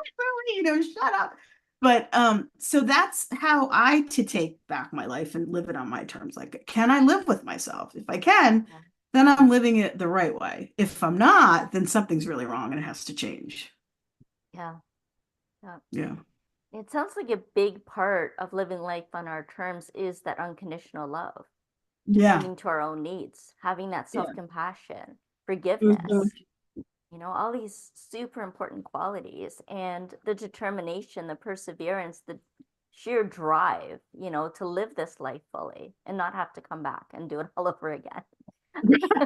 Shut up. But so that's how to take back my life and live it on my terms. Like, can I live with myself? If I can, then I'm living it the right way. If I'm not, then something's really wrong and it has to change. Yeah. Yeah. Yeah. It sounds like a big part of living life on our terms is that unconditional love. Yeah. Tending to our own needs, having that self-compassion, forgiveness, all these super important qualities, and the determination, the perseverance, the sheer drive, to live this life fully and not have to come back and do it all over again.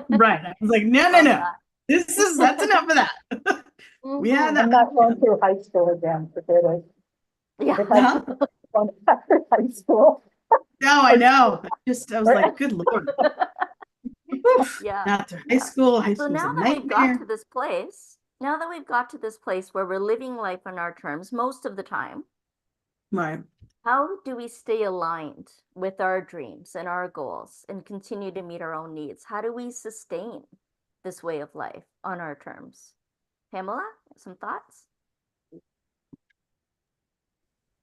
Right. I was like, no. That's enough of that. We had that. I'm not going through high school again, forget it. Yeah. If I going after high school. No, I know. I was like, good Lord. Yeah. Not through high school. High So school's now a that we've got nightmare. to this place where we're living life on our terms most of the time, Right. how do we stay aligned with our dreams and our goals and continue to meet our own needs? How do we sustain this way of life on our terms? Pamela, some thoughts?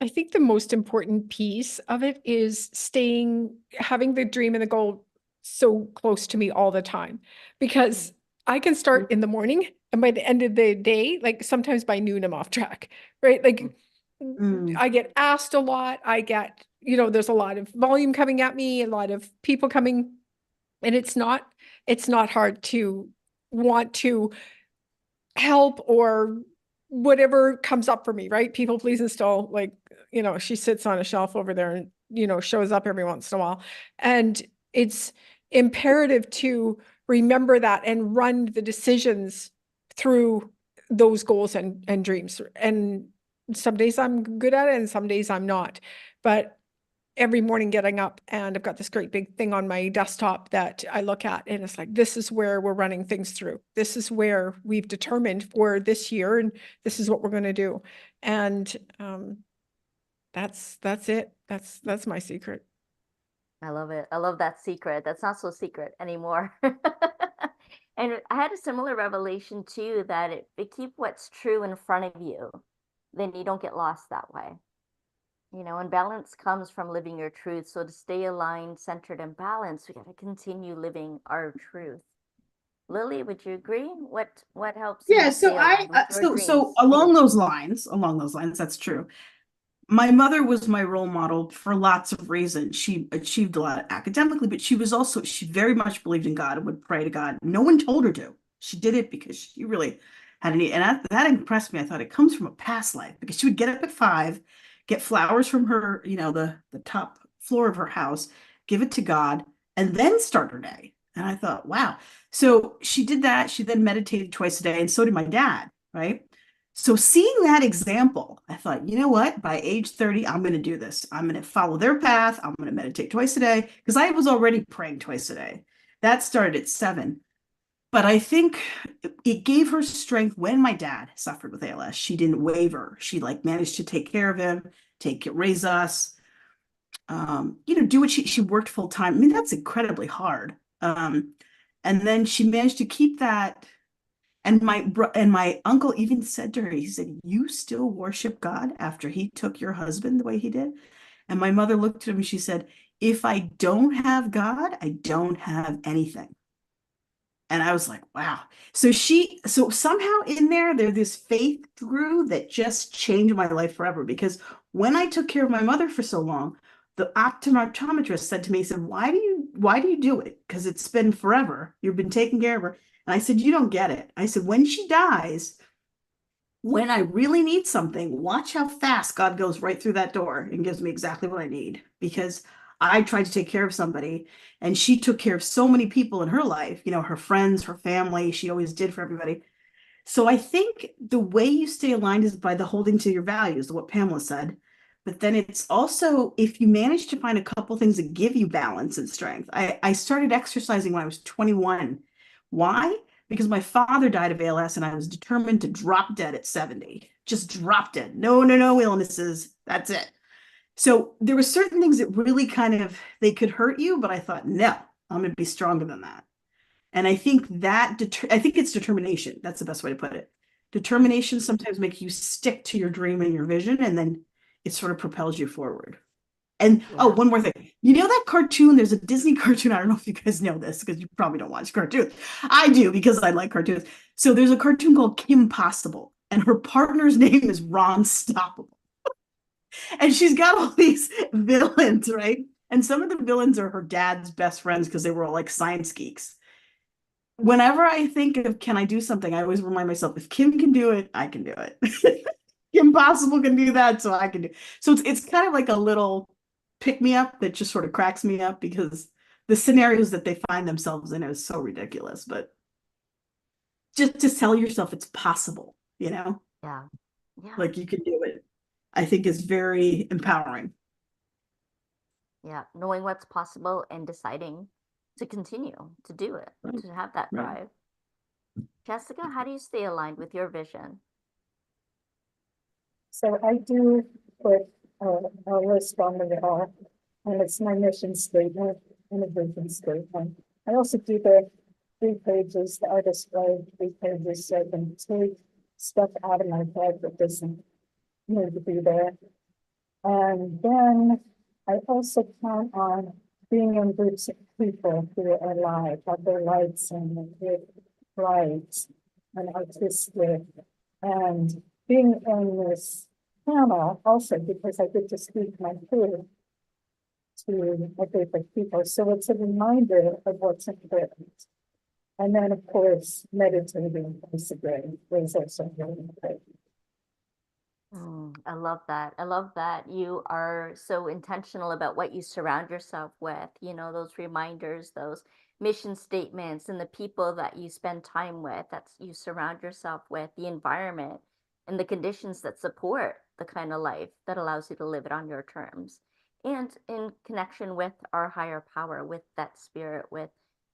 I think the most important piece of it is having the dream and the goal so close to me all the time, because I can start in the morning and by the end of the day, like sometimes by noon, I'm off track, right? Like I get asked a lot. I get, there's a lot of volume coming at me, a lot of people coming, and it's not hard to want to help or whatever comes up for me, right? People please install, like, she sits on a shelf over there and, shows up every once in a while. And it's imperative to remember that and run the decisions through those goals and dreams. And some days I'm good at it and some days I'm not. But every morning getting up, and I've got this great big thing on my desktop that I look at, and it's like, this is where we're running things through. This is where we've determined for this year, and this is what we're going to do. And that's it. That's my secret. I love it. I love that secret. That's not so secret anymore. And I had a similar revelation too, that if you keep what's true in front of you, then you don't get lost that way. And balance comes from living your truth. So to stay aligned, centered, and balanced, we got to continue living our truth. Lily, would you agree? What helps you Yeah, so stay I aligned with your so dreams? along those lines, that's true. My mother was my role model for lots of reasons. She achieved a lot academically, but she very much believed in God and would pray to God. No one told her to. She did it because she really had a need. And that impressed me. I thought it comes from a past life, because she would get up at 5, get flowers from her, the top floor of her house, give it to God, and then start her day. And I thought, wow. So she did that. She then meditated twice a day, and so did my dad, right? So seeing that example, I thought, you know what? By age 30, I'm going to do this. I'm going to follow their path. I'm going to meditate twice a day, because I was already praying twice a day. That started at 7. But I think it gave her strength when my dad suffered with ALS. She didn't waver. She managed to take care of him, raise us, do what she worked full time. I mean, that's incredibly hard. And then she managed to keep that. And my uncle even said to her, he said, "You still worship God after he took your husband the way he did?" And my mother looked at him and she said, "If I don't have God, I don't have anything." And I was like, wow. So somehow in there this faith grew that just changed my life forever. Because when I took care of my mother for so long, the optometrist said to me, he said, why do you do it? Because it's been forever. You've been taking care of her. And I said, you don't get it. I said, when she dies, when I really need something, watch how fast God goes right through that door and gives me exactly what I need. Because I tried to take care of somebody, and she took care of so many people in her life, her friends, her family. She always did for everybody. So I think the way you stay aligned is by the holding to your values, what Pamela said. But then it's also, if you manage to find a couple things that give you balance and strength. I started exercising when I was 21. Why? Because my father died of ALS, and I was determined to drop dead at 70. Just drop dead. No illnesses. That's it. So there were certain things that really they could hurt you, but I thought, no, I'm going to be stronger than that. And I think I think it's determination. That's the best way to put it. Determination sometimes makes you stick to your dream and your vision, and then it sort of propels you forward. And one more thing. That cartoon, there's a Disney cartoon. I don't know if you guys know this, because you probably don't watch cartoons. I do, because I like cartoons. So there's a cartoon called Kim Possible, and her partner's name is Ron Stoppable. And she's got all these villains, right? And some of the villains are her dad's best friends, because they were all science geeks. Whenever I think of, can I do something, I always remind myself, if Kim can do it, I can do it. Kim Possible can do that, so I can do it. So it's kind of like a little pick me up that just sort of cracks me up, because the scenarios that they find themselves in is so ridiculous. But just to tell yourself it's possible, Yeah. you can do it, I think is very empowering. Yeah. Knowing what's possible and deciding to continue to do it, to have that drive. Jessica, how do you stay aligned with your vision? So I do put a list on the wall, and it's my mission statement and a vision statement. I also do the 3 pages, the artist way, 3 pages, so I can take stuff out of my head that doesn't need to be there. And then I also count on being in groups of people who are alive, have their lights and their lights and artistic, and being in this panel also, because I get to speak my truth, to a group of people. So it's a reminder of what's important. And then, of course, meditating twice a day is also really important. I love that. I love that you are so intentional about what you surround yourself with, those reminders, those mission statements, and the people that you spend time with, that you surround yourself with, the environment and the conditions that support the kind of life that allows you to live it on your terms. And in connection with our higher power, with that spirit, with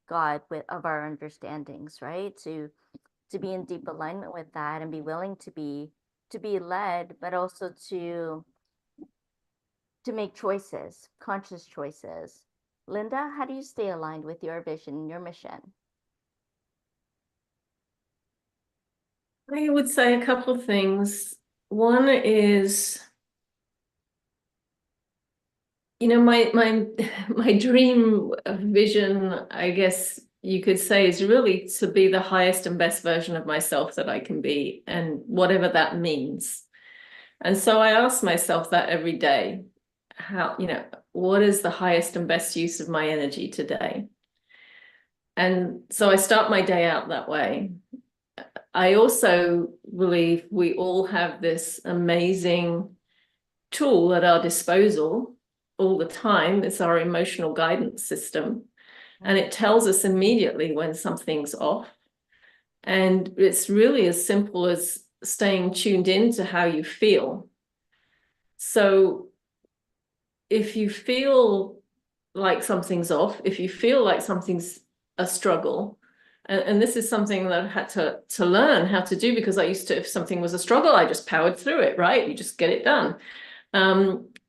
God, with of our understandings, right? To be in deep alignment with that and be willing to be led, but also to make choices, conscious choices. Linda, how do you stay aligned with your vision and your mission? I would say a couple of things. One is, my dream vision, I guess you could say, is really to be the highest and best version of myself that I can be, and whatever that means. And so I ask myself that every day. What is the highest and best use of my energy today? And so I start my day out that way. I also believe we all have this amazing tool at our disposal all the time. It's our emotional guidance system. And it tells us immediately when something's off. And it's really as simple as staying tuned in to how you feel. So if you feel like something's off, if you feel like something's a struggle, and this is something that I had to learn how to do, because I used to, if something was a struggle, I just powered through it, right? You just get it done.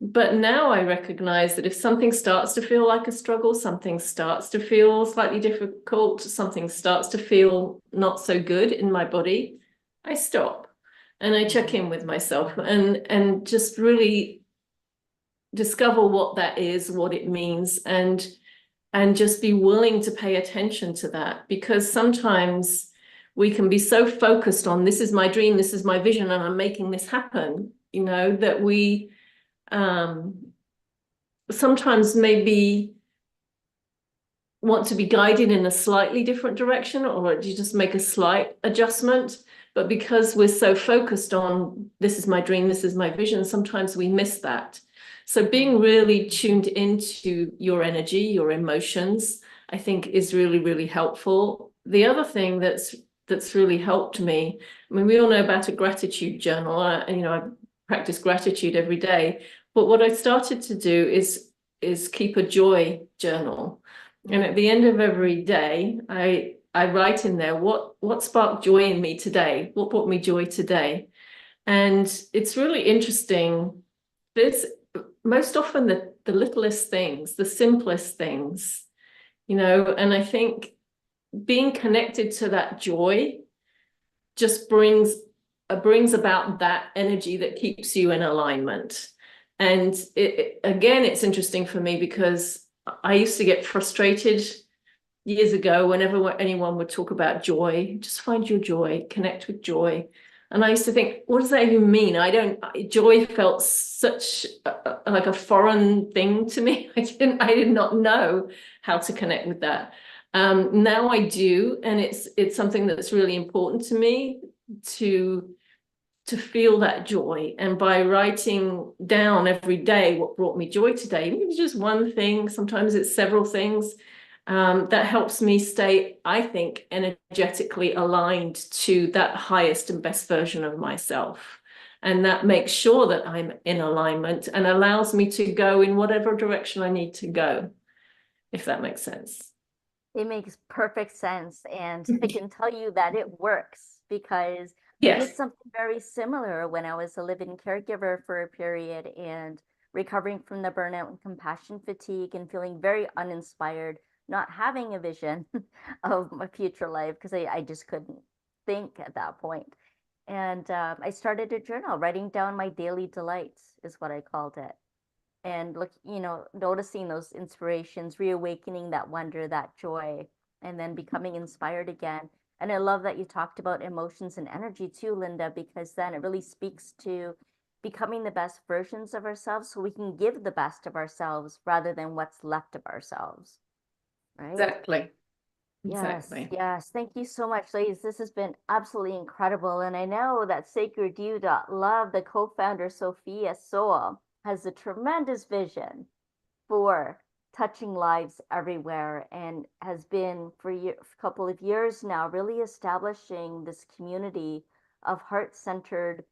But now I recognize that if something starts to feel like a struggle, something starts to feel slightly difficult, something starts to feel not so good in my body, I stop and I check in with myself and just really discover what that is, what it means, and just be willing to pay attention to that. Because sometimes we can be so focused on, this is my dream, this is my vision, and I'm making this happen, that we sometimes maybe want to be guided in a slightly different direction, or you just make a slight adjustment. But because we're so focused on, this is my dream, this is my vision, sometimes we miss that. So being really tuned into your energy, your emotions, I think is really, really helpful. The other thing that's really helped me, I mean, we all know about a gratitude journal, and I practice gratitude every day. But what I started to do is keep a joy journal. And at the end of every day, I write in there what sparked joy in me today, what brought me joy today. And it's really interesting. There's most often the littlest things, the simplest things, and I think being connected to that joy just brings about that energy that keeps you in alignment. And again, it's interesting for me because I used to get frustrated years ago whenever anyone would talk about joy. Just find your joy, connect with joy. And I used to think, what does that even mean? Joy felt such like a foreign thing to me. I did not know how to connect with that. Now I do, and it's something that's really important to me to feel that joy. And by writing down every day what brought me joy today, maybe just one thing, sometimes it's several things, that helps me stay, I think, energetically aligned to that highest and best version of myself. And that makes sure that I'm in alignment and allows me to go in whatever direction I need to go, if that makes sense. It makes perfect sense. And I can tell you that it works, because I did something very similar when I was a live-in caregiver for a period and recovering from the burnout and compassion fatigue and feeling very uninspired, not having a vision of my future life because I just couldn't think at that point. And I started a journal, writing down my daily delights is what I called it. And noticing those inspirations, reawakening that wonder, that joy, and then becoming inspired again. And I love that you talked about emotions and energy too, Linda, because then it really speaks to becoming the best versions of ourselves so we can give the best of ourselves rather than what's left of ourselves. Right? Exactly. Yes, Exactly. yes. Thank you so much, ladies. This has been absolutely incredible. And I know that SacredU.Love, the co-founder Sophia Soul, has a tremendous vision for touching lives everywhere and has been for a couple of years now really establishing this community of heart-centered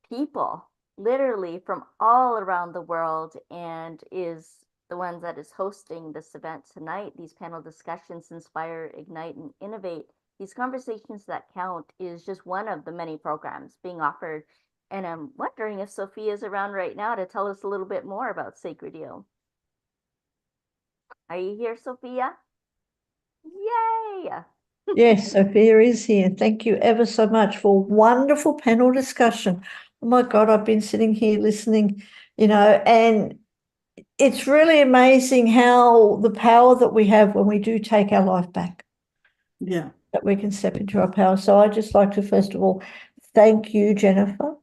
people, literally from all around the world, and is the ones that is hosting this event tonight. These panel discussions, Inspire, Ignite, and Innovate. These conversations that count is just one of the many programs being offered. And I'm wondering if Sophia is around right now to tell us a little bit more about Sacred You. Are you here, Sophia? Yay! Yes, Sophia is here. Thank you ever so much for wonderful panel discussion. Oh my God, I've been sitting here listening, and it's really amazing how the power that we have when we do take our life back, Yeah. that we can step into our power. So I'd just like to, first of all, thank you, Jennifer,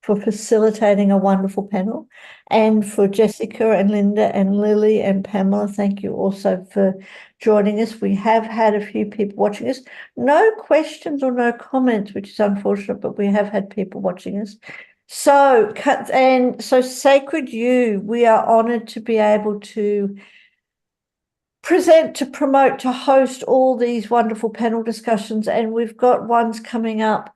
for facilitating a wonderful panel, and for Jessica and Linda and Lily and Pamela. Thank you also for joining us. We have had a few people watching us. No questions or no comments, which is unfortunate, but we have had people watching us. So Sacred You, we are honored to be able to present, to promote, to host all these wonderful panel discussions, and we've got ones coming up,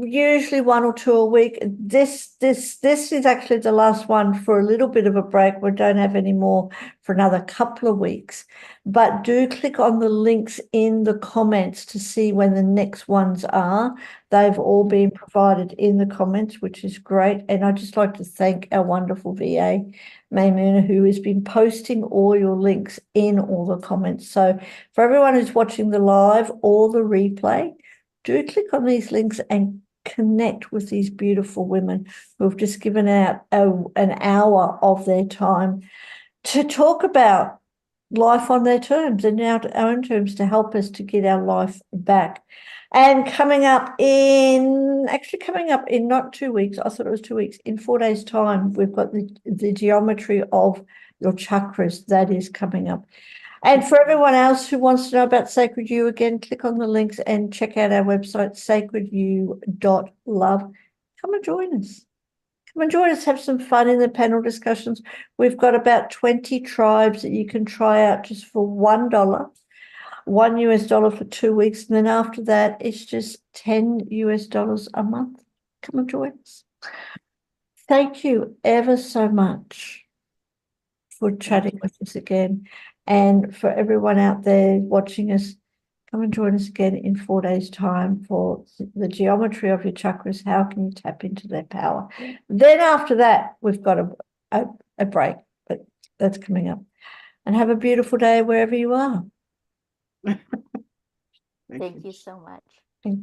usually 1 or 2 a week. This is actually the last one for a little bit of a break. We don't have any more for another couple of weeks, but do click on the links in the comments to see when the next ones are. They've all been provided in the comments, which is great. And I'd just like to thank our wonderful VA, Maymuna, who has been posting all your links in all the comments. So for everyone who's watching the live or the replay, do click on these links and connect with these beautiful women who have just given out an hour of their time to talk about life on their terms and our own terms, to help us to get our life back. And coming up in not 2 weeks, I thought it was 2 weeks, in 4 days' time, we've got the geometry of your chakras that is coming up. And for everyone else who wants to know about Sacred You, again, click on the links and check out our website, sacredu.love. Come and join us. Come and join us, have some fun in the panel discussions. We've got about 20 tribes that you can try out just for $1, $1 for 2 weeks. And then after that, it's just $10 a month. Come and join us. Thank you ever so much for chatting with us again. And for everyone out there watching us, come and join us again in 4 days' time for the geometry of your chakras. How can you tap into their power? Then after that, we've got a break, but that's coming up. And have a beautiful day wherever you are. Thank you so much. Thank you.